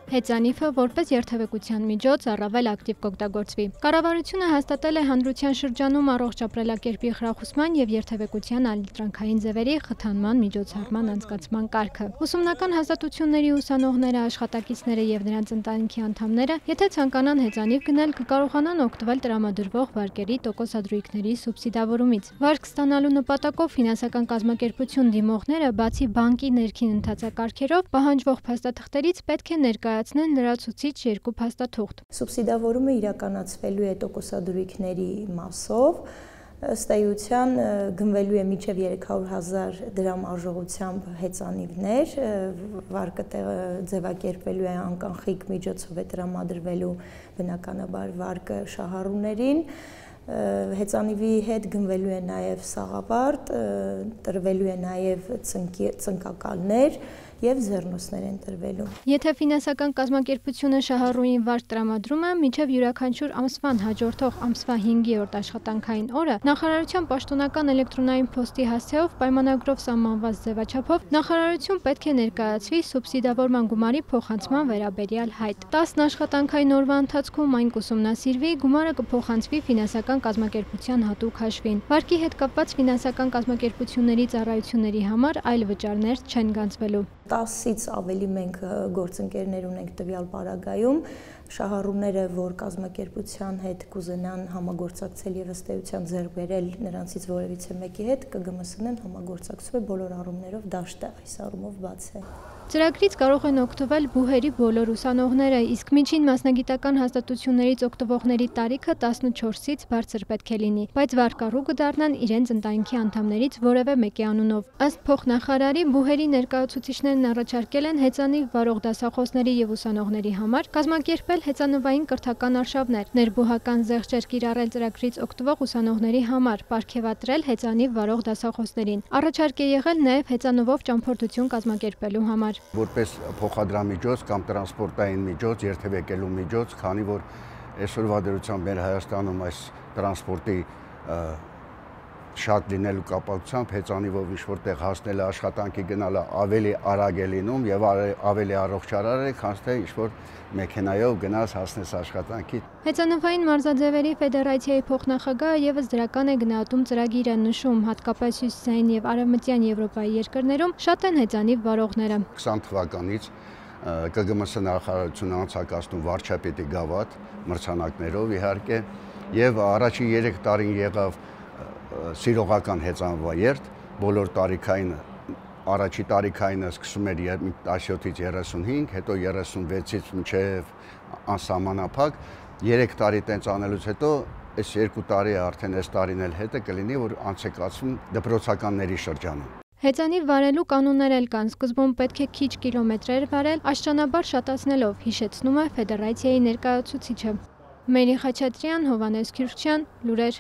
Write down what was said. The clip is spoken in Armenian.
Հեծանիվը որպես երթևեկության միջոց առավել ակտիվ կօգտագործվի։ Կառավարությունը հաստատել է հանրության շրջանում առողջ ապրելակերպի խրախուսման և երթևեկության այլընտրանքային ձևերի խթանման միջոցառման անցկացման կարգը։ Ուսումնական հաստատությունների ուսանողները, աշխատակիցները և նրանց ընտանիքի անդամները, եթե ցանկանան հեծանիվ գնել, կկարողանան օգտվել տրամադրվող վարկերի տոկոսադրույքների սուբսիդավորումից։ Վարկ ստանալու նպատակով ֆինանսական կազմակերպություն դիմողները, բացի բանկի ներքին ընթացակարգերով պահանջվող փաստաթղթերից պետք է ներկայացնեն լրացուցիչ երկու փաստաթուղթ։ Սուբսիդավորումը իրականացվելու է տոկոսադրույքների մասով, ըստ էության գնվելու է մինչև 300,000 դրամ արժողությամբ հեծանիվներ, վարկը ձևակերպվելու է անկանխիկ միջոցով է տրամադրվելու բնականաբար վարկը շահառուներին, հեծանիվի հետ գնվելու է նաև սաղավարտ, տրվելու է նաև ծնկակալներ և ձեռնոցներ են տրվելու։ Եթե ֆինանսական կազմակերպությունը շահառուին վարկ տրամադրում է, մինչև յուրաքանչյուր ամսվան հաջորդող ամսվա 5-րդ աշխատանքային օրը նախարարության պաշտոնական էլեկտրոնային փոստի հասցեով պայմանագրով սահմանված ձևաչափով նախարարություն պետք է ներկայացվի սուբսիդավորման գումարի փոխանցման վերաբերյալ հայտ։ 10 աշխատանքային օրվա ընթացքում այն կուսումնասիրվի, գումարը կփոխանցվի ֆինանսական կազմակերպության հատուկ հաշվին։ Վարկի հետ կապված ֆինանսական կազմակերպությունների ծառայությունների համար այլ վճարներ չեն գանձվելու։ 10-ից ավելի մենք գործընկերներ ունենք տվյալ պարագայում, շահառուները, որ կազմակերպության հետ կուզենան համագործակցել և ըստ էության ձեռք բերել նրանցից որևիցե մեկի հետ, ԿԳՄՍ-ն համագործակցում է բոլոր առումներով, դաշտը այս առումով բաց է։ Ծրագրից կարող են օգտվել բուհերի բոլոր ուսանողները, իսկ միջին մասնագիտական հաստատություններից օգտվողների տարիքը 14-ից բարձր պետք է լինի, բայց վարկառու կդառնան իրենց ընտանիքի անդամներից որևէ մեկի անունով։ Ըստ փոխնախարարի, բուհերի ներկայացուցիչներն առաջարկել են հեծանիվ վարող դասախոսների և ուսանողների համար կազմակերպել հեծանվային կրթական արշավներ, ներբուհական զեղչեր կիրառել ծրագրից օգտվող ուսանողների համար, պարգևատրել հեծանիվ վարող դասախոսներին։ Առաջարկ է եղել նաև հեծանվով ճամփորդություն կազմակերպելու համար։ Որպես փոխադրամիջոց կամ տրանսպորտային միջոց, երթևեկելու միջոց, քանի որ այսօրվա դրությամբ մեր Հայաստանում այս տրանսպորտի շատ լինելու կապակցությամբ հեծանիվով ինչ-որ տեղ հասնելը, աշխատանքի գնալը ավելի արագ է լինում և ավելի առողջարար է, քան թե ինչ-որ մեքենայով գնաս հասնես աշխատանքի։ Հեծանվային մարզաձևերի ֆեդերացիայի փոխնախագահը ևս դրական է գնահատում ծրագիրը, նշում, հատկապես հյուսիսային և արևմտյան Եվրոպայի երկրներում շատ են հեծանիվ վարողները։ 20 թվականից ԿԳՄՍ նախարարությունը անցկացնում վարչապետի գավաթ մրցանակներով իհարկե, եւ առաջին 3 տարին եղավ սիրողական հեծանվաերթ, բոլոր տարիքային առաջի տարիքայինը սկսում էր 17-ից 35, հետո 36-ից մինչև անսահմանափակ, 3 տարի տենց անելուց հետո այս 2 տարի արդեն այս տարին էլ հետը կլինի, որ անցկացվում դպրոցականների շրջանում։ Հեծանիվ վարելու կանոններ էլ կան, սկզբում պետք է քիչ կիլոմետրեր վարել, աստիճանաբար շատացնելով, հիշեցնում է ֆեդերացիայի ներկայացուցիչը։ Մերի Խաչատրյան, Հովհաննես Քյուրքչյան, լուրեր։